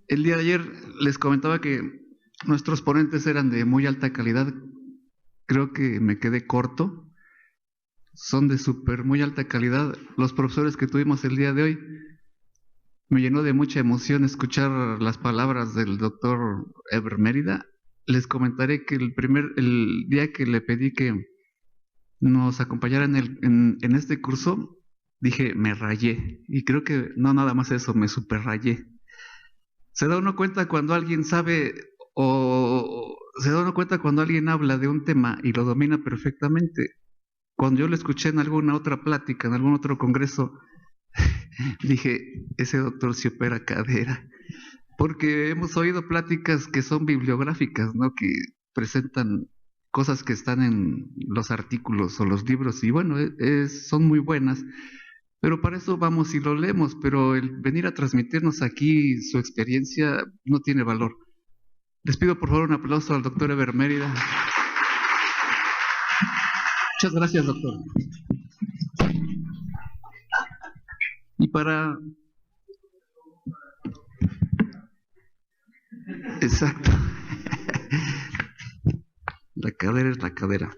El día de ayer les comentaba que nuestros ponentes eran de muy alta calidad. Creo que me quedé corto. Son de súper muy alta calidad. Los profesores que tuvimos el día de hoy me llenó de mucha emoción escuchar las palabras del doctor Eber Mérida. Les comentaré que el día que le pedí que nos acompañara en este curso, dije, me rayé. Y creo que no nada más eso, me super rayé. Se da uno cuenta cuando alguien sabe o se da uno cuenta cuando alguien habla de un tema y lo domina perfectamente. Cuando yo lo escuché en alguna otra plática, en algún otro congreso, dije, ese doctor se opera cadera. Porque hemos oído pláticas que son bibliográficas, ¿no? Que presentan cosas que están en los artículos o los libros y bueno, son muy buenas. Pero para eso vamos y lo leemos, pero el venir a transmitirnos aquí su experiencia no tiene valor. Les pido por favor un aplauso al doctor Eber Mérida. Muchas gracias, doctor. Y para... Exacto. La cadera es la cadera.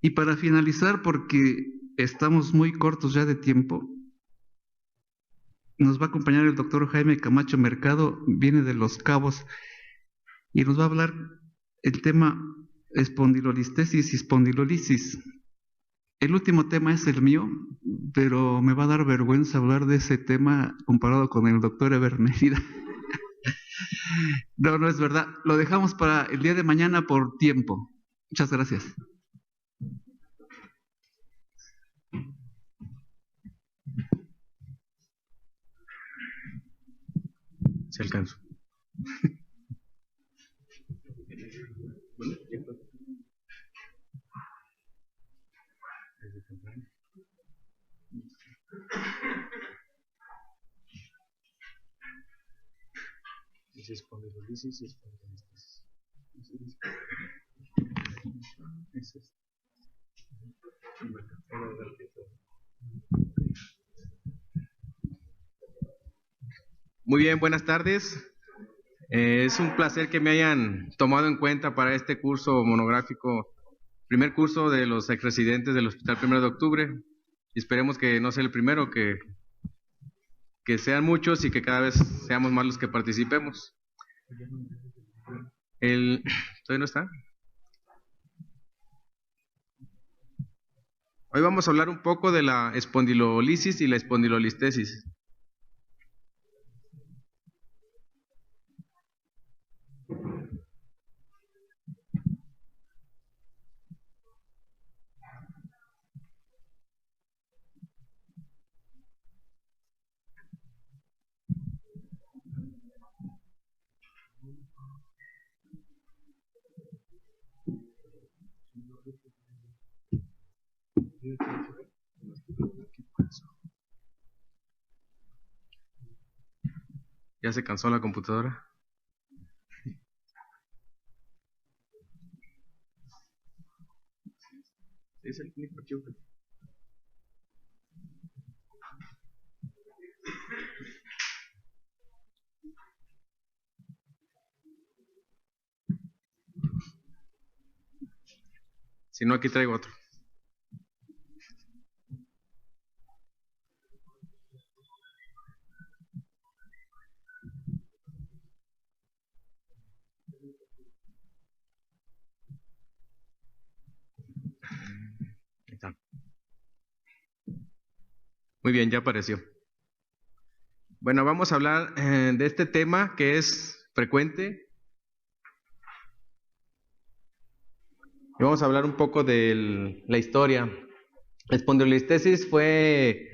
Y para finalizar, porque estamos muy cortos ya de tiempo, nos va a acompañar el doctor Jaime Camacho Mercado, viene de Los Cabos, y nos va a hablar el tema espondilolistesis y espondilolisis. El último tema es el mío, pero me va a dar vergüenza hablar de ese tema comparado con el doctor Eber Mérida. No, no es verdad. Lo dejamos para el día de mañana por tiempo. Muchas gracias. Si alcanzo. Es espondilolisis y espondilolistesis. Muy bien, buenas tardes. Es un placer que me hayan tomado en cuenta para este curso monográfico, primer curso de los exresidentes del Hospital 1 de Octubre. Y esperemos que no sea el primero, que sean muchos y que cada vez seamos más los que participemos. ¿Todavía no está? Hoy vamos a hablar un poco de la espondilolisis y la espondilolistesis. ¿Ya se cansó la computadora? Es el único archivo que... Si no, aquí traigo otro. Muy bien, ya apareció. Bueno, vamos a hablar de este tema que es frecuente. Y vamos a hablar un poco de la historia. La espondilolistesis fue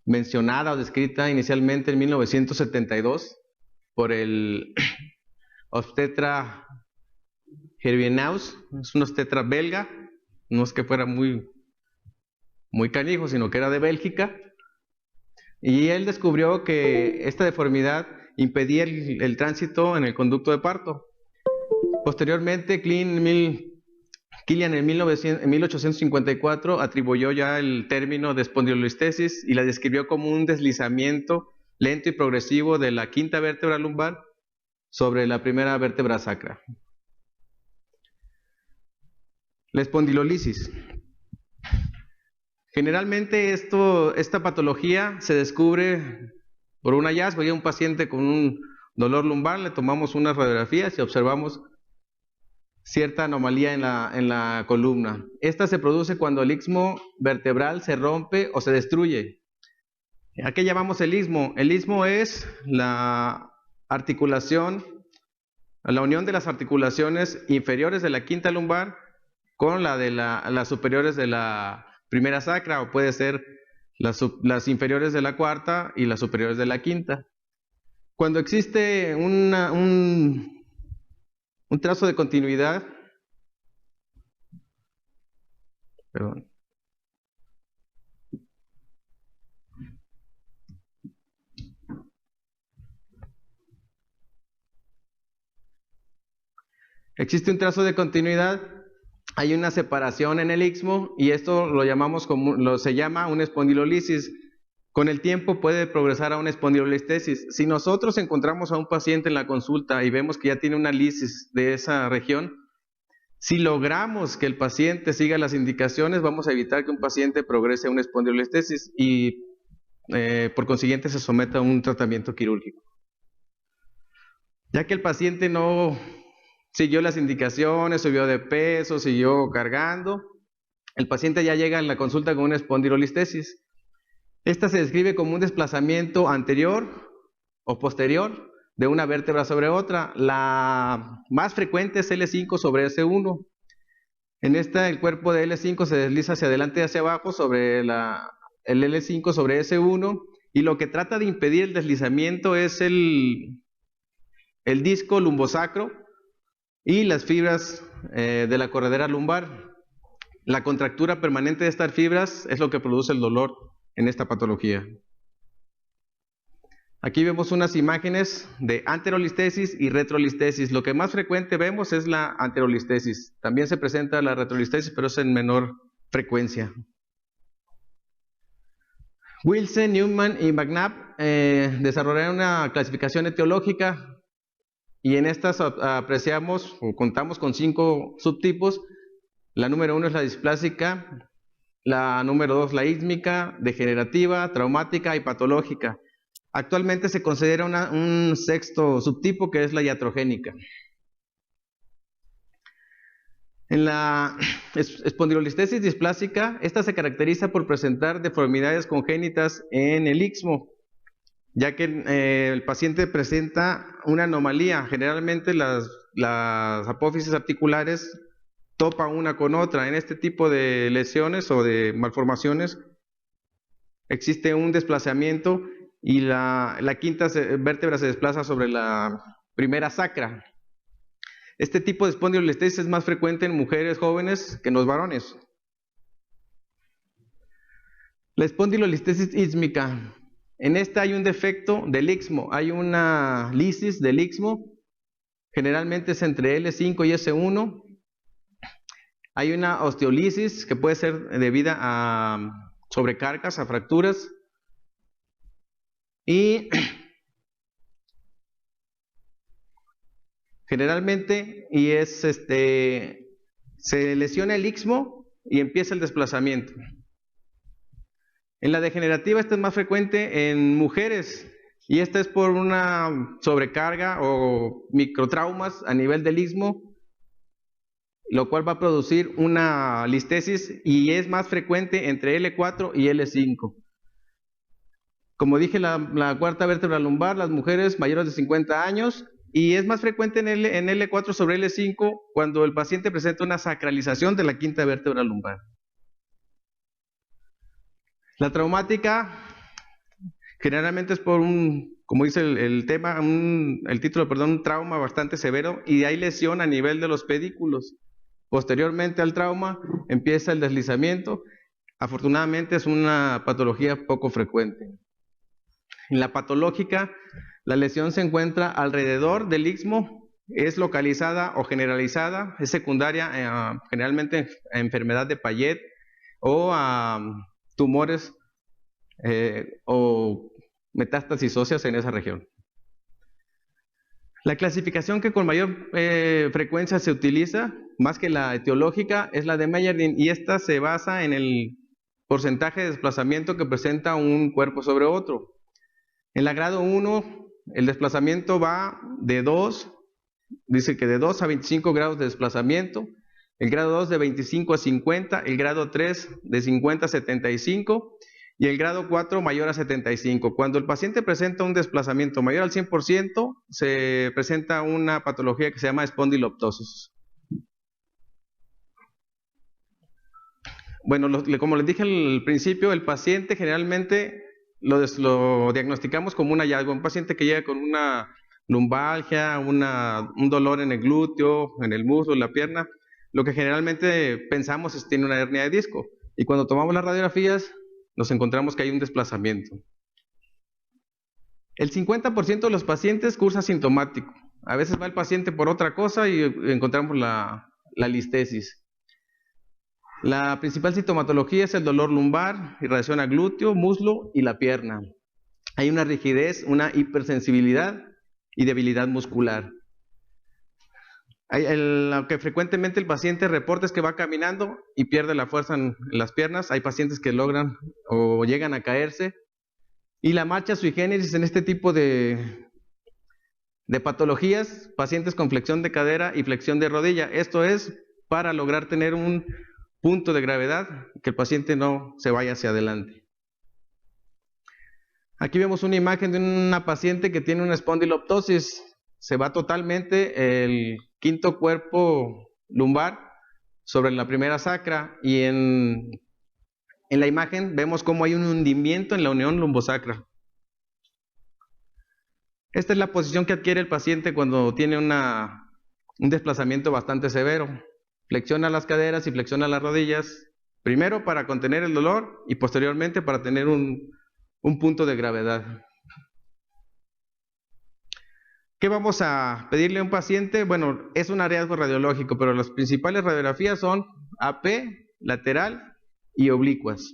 mencionada o descrita inicialmente en 1972 por el obstetra Hervienaus, es un obstetra belga, no es que fuera muy canijo, sino que era de Bélgica, y él descubrió que esta deformidad impedía el tránsito en el conducto de parto. Posteriormente, Klein Killian en 1854 atribuyó ya el término de espondilolistesis y la describió como un deslizamiento lento y progresivo de la quinta vértebra lumbar sobre la primera vértebra sacra. La espondilolisis. Generalmente esta patología se descubre por un hallazgo. Hay un paciente con un dolor lumbar, le tomamos unas radiografías y observamos cierta anomalía en la columna. Esta se produce cuando el istmo vertebral se rompe o se destruye. ¿A qué llamamos el istmo? El istmo es la articulación, la unión de las articulaciones inferiores de la quinta lumbar con la de las superiores de la primera sacra, o puede ser las inferiores de la cuarta y las superiores de la quinta. Cuando existe un trazo de continuidad, perdón. Existe un trazo de continuidad, hay una separación en el istmo y esto lo llamamos se llama una espondilolisis. Con el tiempo puede progresar a una espondilolistesis. Si nosotros encontramos a un paciente en la consulta y vemos que ya tiene una lisis de esa región, si logramos que el paciente siga las indicaciones, vamos a evitar que un paciente progrese a una espondilolistesis y por consiguiente se someta a un tratamiento quirúrgico. Ya que el paciente no siguió las indicaciones, subió de peso, siguió cargando, el paciente ya llega en la consulta con una espondilolistesis. Esta se describe como un desplazamiento anterior o posterior de una vértebra sobre otra. La más frecuente es L5 sobre S1. En esta el cuerpo de L5 se desliza hacia adelante y hacia abajo sobre el L5 sobre S1 y lo que trata de impedir el deslizamiento es el disco lumbosacro y las fibras de la corredera lumbar. La contractura permanente de estas fibras es lo que produce el dolor en esta patología. Aquí vemos unas imágenes de anterolistesis y retrolistesis. Lo que más frecuente vemos es la anterolistesis. También se presenta la retrolistesis, pero es en menor frecuencia. Wilson, Newman y McNabb desarrollaron una clasificación etiológica y en estas apreciamos o contamos con 5 subtipos. La número 1 es la displásica, la número 2 la ísmica, degenerativa, traumática y patológica. Actualmente se considera un sexto subtipo que es la iatrogénica. En la espondilolistesis displásica, esta se caracteriza por presentar deformidades congénitas en el istmo, ya que el paciente presenta una anomalía. Generalmente las apófisis articulares topan una con otra. En este tipo de lesiones o de malformaciones existe un desplazamiento y la quinta vértebra se desplaza sobre la primera sacra. Este tipo de espondilolistesis es más frecuente en mujeres jóvenes que en los varones. La espondilolistesis ísmica. En esta hay un defecto del istmo, hay una lisis del istmo, generalmente es entre L5 y S1. Hay una osteolisis que puede ser debida a sobrecargas, a fracturas. Y generalmente se lesiona el istmo y empieza el desplazamiento. En la degenerativa esta es más frecuente en mujeres y esta es por una sobrecarga o microtraumas a nivel del istmo, lo cual va a producir una listesis y es más frecuente entre L4 y L5. Como dije, la cuarta vértebra lumbar, las mujeres mayores de 50 años, y es más frecuente en L4 sobre L5 cuando el paciente presenta una sacralización de la quinta vértebra lumbar. La traumática generalmente es por como dice el título, un trauma bastante severo y hay lesión a nivel de los pedículos. Posteriormente al trauma empieza el deslizamiento. Afortunadamente es una patología poco frecuente. En la patológica, la lesión se encuentra alrededor del istmo es localizada o generalizada, es secundaria generalmente a enfermedad de Payet o a tumores o metástasis óseas en esa región. La clasificación que con mayor frecuencia se utiliza, más que la etiológica, es la de Meyerding, y esta se basa en el porcentaje de desplazamiento que presenta un cuerpo sobre otro. En la grado 1, el desplazamiento va de 2, dice que de 2 a 25 grados de desplazamiento, el grado 2 de 25 a 50, el grado 3 de 50 a 75 y el grado 4 mayor a 75. Cuando el paciente presenta un desplazamiento mayor al 100%, se presenta una patología que se llama espondiloptosis. Bueno, como les dije al principio, el paciente generalmente lo diagnosticamos como un hallazgo. Un paciente que llega con una lumbalgia, un dolor en el glúteo, en el muslo, en la pierna, lo que generalmente pensamos es que tiene una hernia de disco. Y cuando tomamos las radiografías, nos encontramos que hay un desplazamiento. El 50% de los pacientes cursa asintomático. A veces va el paciente por otra cosa y encontramos la listesis. La principal sintomatología es el dolor lumbar, irradiación a glúteo, muslo y la pierna. Hay una rigidez, una hipersensibilidad y debilidad muscular. Lo que frecuentemente el paciente reporta es que va caminando y pierde la fuerza en las piernas. Hay pacientes que logran o llegan a caerse. Y la marcha sui generis en este tipo de patologías, pacientes con flexión de cadera y flexión de rodilla. Esto es para lograr tener un punto de gravedad, que el paciente no se vaya hacia adelante. Aquí vemos una imagen de una paciente que tiene una espondiloptosis. Se va totalmente el quinto cuerpo lumbar sobre la primera sacra, y en la imagen vemos cómo hay un hundimiento en la unión lumbosacra. Esta es la posición que adquiere el paciente cuando tiene un desplazamiento bastante severo. Flexiona las caderas y flexiona las rodillas, primero para contener el dolor y posteriormente para tener un punto de gravedad. ¿Qué vamos a pedirle a un paciente? Bueno, es un hallazgo radiológico, pero las principales radiografías son AP, lateral y oblicuas.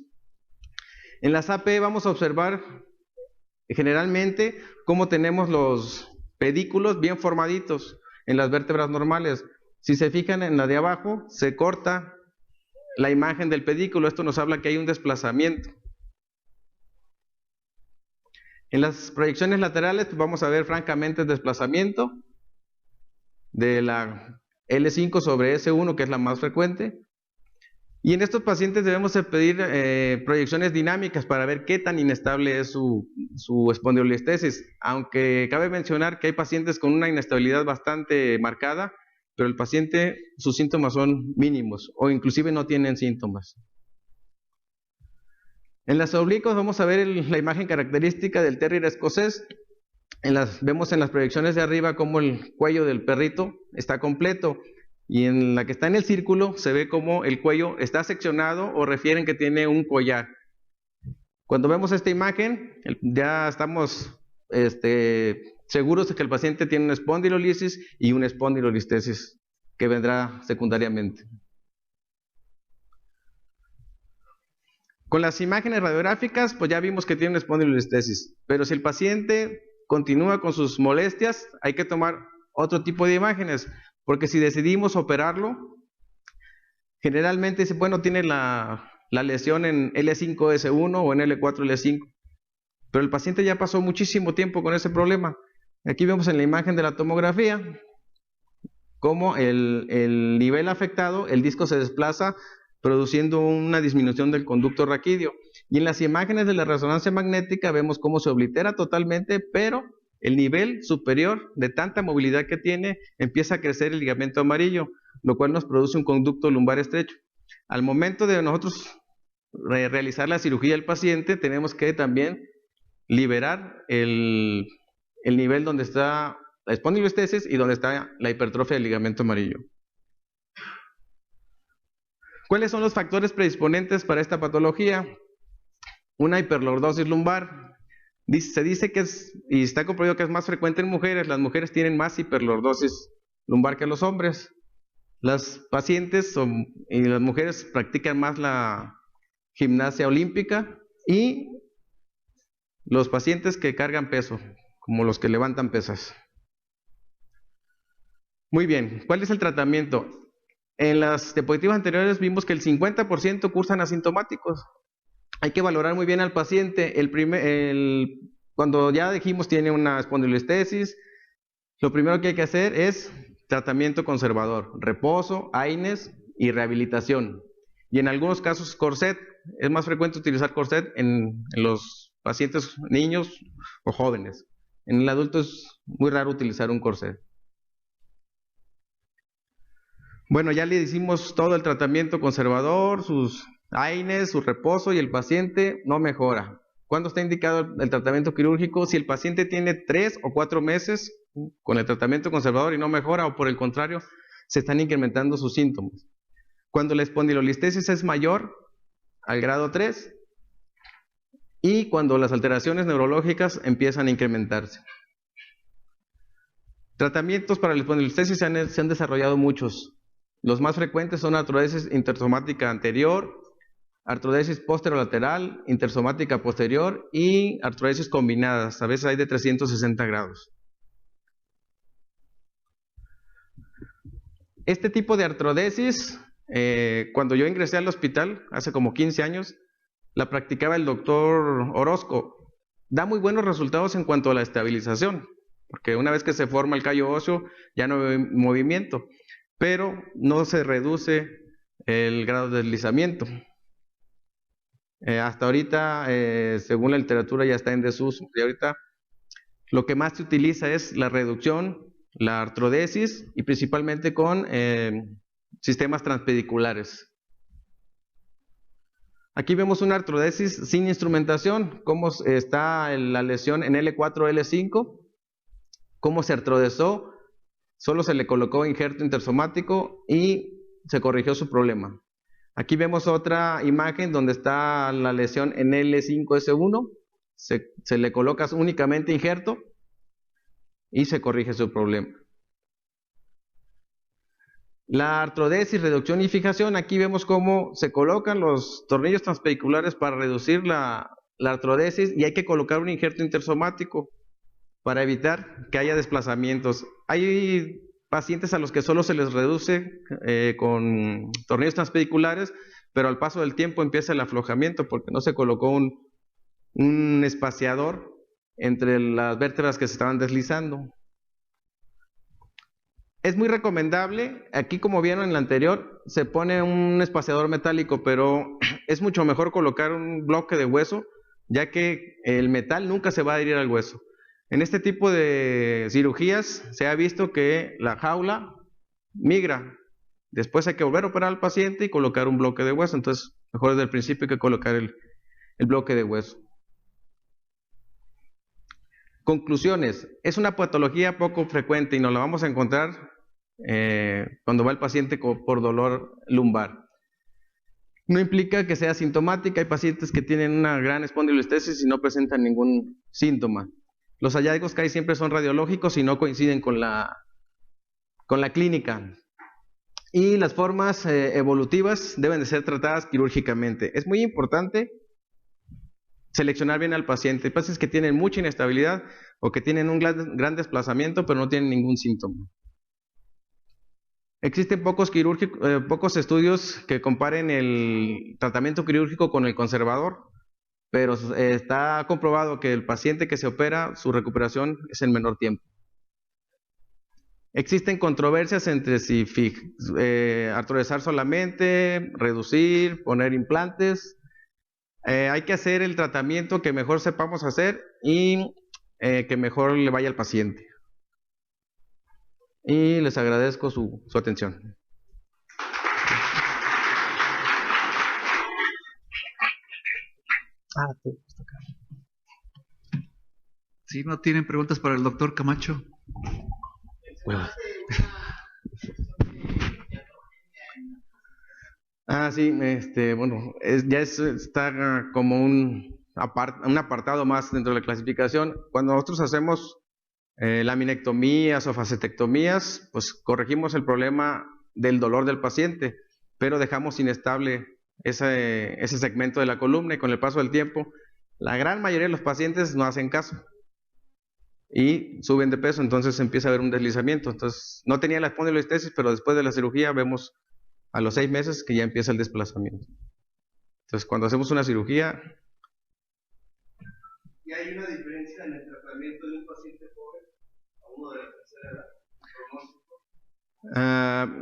En las AP vamos a observar generalmente cómo tenemos los pedículos bien formaditos en las vértebras normales. Si se fijan en la de abajo, se corta la imagen del pedículo. Esto nos habla que hay un desplazamiento. En las proyecciones laterales pues vamos a ver francamente el desplazamiento de la L5 sobre S1, que es la más frecuente. Y en estos pacientes debemos pedir proyecciones dinámicas para ver qué tan inestable es su espondilolistesis. Aunque cabe mencionar que hay pacientes con una inestabilidad bastante marcada, pero el paciente, sus síntomas son mínimos o inclusive no tienen síntomas. En las oblicuas vamos a ver la imagen característica del terrier escocés. Vemos en las proyecciones de arriba cómo el cuello del perrito está completo, y en la que está en el círculo se ve cómo el cuello está seccionado o refieren que tiene un collar. Cuando vemos esta imagen ya estamos seguros de que el paciente tiene una espondilolisis y una espondilolistesis que vendrá secundariamente. Con las imágenes radiográficas, pues ya vimos que tiene una espondilolistesis, pero si el paciente continúa con sus molestias, hay que tomar otro tipo de imágenes, porque si decidimos operarlo, generalmente dice, bueno, tiene la lesión en L5S1 o en L4L5, pero el paciente ya pasó muchísimo tiempo con ese problema. Aquí vemos en la imagen de la tomografía cómo el nivel afectado, el disco se desplaza produciendo una disminución del conducto raquídeo. Y en las imágenes de la resonancia magnética vemos cómo se oblitera totalmente, pero el nivel superior de tanta movilidad que tiene empieza a crecer el ligamento amarillo, lo cual nos produce un conducto lumbar estrecho. Al momento de nosotros realizar la cirugía del paciente, tenemos que también liberar el nivel donde está la espondilolistesis y donde está la hipertrofia del ligamento amarillo. ¿Cuáles son los factores predisponentes para esta patología? Una hiperlordosis lumbar. Se dice que y está comprobado que es más frecuente en mujeres. Las mujeres tienen más hiperlordosis lumbar que los hombres. Las pacientes y las mujeres practican más la gimnasia olímpica y los pacientes que cargan peso, como los que levantan pesas. Muy bien, ¿cuál es el tratamiento? En las diapositivas anteriores vimos que el 50% cursan asintomáticos. Hay que valorar muy bien al paciente. Cuando ya dijimos tiene una espondilolistesis, lo primero que hay que hacer es tratamiento conservador, reposo, AINES y rehabilitación. Y en algunos casos corset. Es más frecuente utilizar corset en los pacientes niños o jóvenes. En el adulto es muy raro utilizar un corset. Bueno, ya le hicimos todo el tratamiento conservador, sus AINES, su reposo, y el paciente no mejora. ¿Cuándo está indicado el tratamiento quirúrgico? Si el paciente tiene 3 o 4 meses con el tratamiento conservador y no mejora, o por el contrario, se están incrementando sus síntomas. Cuando la espondilolistesis es mayor al grado 3 y cuando las alteraciones neurológicas empiezan a incrementarse. Tratamientos para la espondilolistesis se han desarrollado muchos. Los más frecuentes son artrodesis intersomática anterior, artrodesis posterolateral, intersomática posterior y artrodesis combinadas. A veces hay de 360 grados. Este tipo de artrodesis, cuando yo ingresé al hospital, hace como 15 años, la practicaba el doctor Orozco. Da muy buenos resultados en cuanto a la estabilización, porque una vez que se forma el callo óseo, ya no hay movimiento, pero no se reduce el grado de deslizamiento. Hasta ahorita, según la literatura, ya está en desuso. Y ahorita lo que más se utiliza es la reducción, la artrodesis, y principalmente con sistemas transpediculares. Aquí vemos una artrodesis sin instrumentación, cómo está la lesión en L4, L5, cómo se artrodesó, solo se le colocó injerto intersomático y se corrigió su problema. Aquí vemos otra imagen donde está la lesión en L5S1, se le coloca únicamente injerto y se corrige su problema. La artrodesis, reducción y fijación, aquí vemos cómo se colocan los tornillos transpediculares para reducir la artrodesis y hay que colocar un injerto intersomático para evitar que haya desplazamientos. Hay pacientes a los que solo se les reduce con tornillos transpediculares, pero al paso del tiempo empieza el aflojamiento porque no se colocó un espaciador entre las vértebras que se estaban deslizando. Es muy recomendable, aquí como vieron en la anterior, se pone un espaciador metálico, pero es mucho mejor colocar un bloque de hueso, ya que el metal nunca se va a adherir al hueso. En este tipo de cirugías se ha visto que la jaula migra. Después hay que volver a operar al paciente y colocar un bloque de hueso. Entonces, mejor desde el principio hay que colocar el bloque de hueso. Conclusiones. Es una patología poco frecuente y nos la vamos a encontrar cuando va el paciente por dolor lumbar. No implica que sea sintomática. Hay pacientes que tienen una gran espondilolistesis y no presentan ningún síntoma. Los hallazgos que hay siempre son radiológicos y no coinciden con la clínica. Y las formas evolutivas deben de ser tratadas quirúrgicamente. Es muy importante seleccionar bien al paciente. Hay pacientes que tienen mucha inestabilidad o que tienen un gran desplazamiento pero no tienen ningún síntoma. Existen pocos estudios que comparen el tratamiento quirúrgico con el conservador, pero está comprobado que el paciente que se opera, su recuperación es en menor tiempo. Existen controversias entre si artrodesar solamente, reducir, poner implantes. Hay que hacer el tratamiento que mejor sepamos hacer y que mejor le vaya al paciente. Y les agradezco su atención. Si no tienen preguntas para el doctor Camacho. Bueno. Sí, bueno, está como un apartado más dentro de la clasificación. Cuando nosotros hacemos laminectomías o facetectomías, pues corregimos el problema del dolor del paciente, pero dejamos inestable ese segmento de la columna y con el paso del tiempo, la gran mayoría de los pacientes no hacen caso y suben de peso, entonces empieza a haber un deslizamiento. Entonces, no tenía la espondilolistesis, pero después de la cirugía vemos a los 6 meses que ya empieza el desplazamiento. Entonces, cuando hacemos una cirugía... ¿Y hay una diferencia en el tratamiento de un paciente joven a uno de la tercera edad?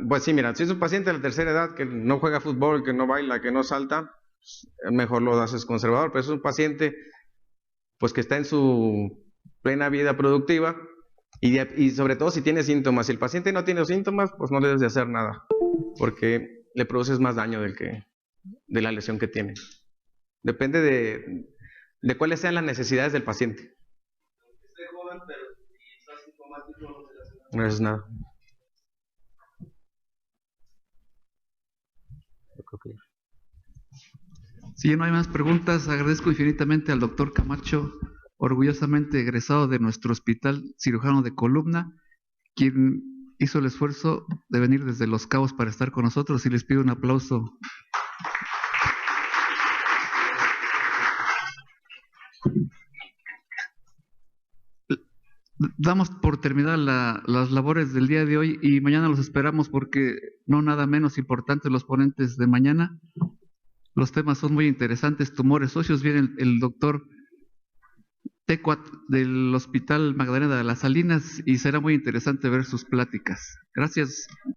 Pues sí, mira, si es un paciente de la tercera edad que no juega fútbol, que no baila, que no salta, mejor lo haces conservador, pero es un paciente pues que está en su plena vida productiva y sobre todo si tiene síntomas. Si el paciente no tiene síntomas, pues no le debes de hacer nada, porque le produces más daño de la lesión que tiene. Depende de cuáles sean las necesidades del paciente. Esté joven, pero si está sintomático, no se le hace nada. No es nada. Si no hay más preguntas, agradezco infinitamente al doctor Camacho, orgullosamente egresado de nuestro hospital cirujano de columna, quien hizo el esfuerzo de venir desde Los Cabos para estar con nosotros, y les pido un aplauso. Damos por terminadas las labores del día de hoy y mañana los esperamos porque no nada menos importante los ponentes de mañana. Los temas son muy interesantes, tumores óseos. Viene el doctor Tecuat del Hospital Magdalena de las Salinas y será muy interesante ver sus pláticas. Gracias.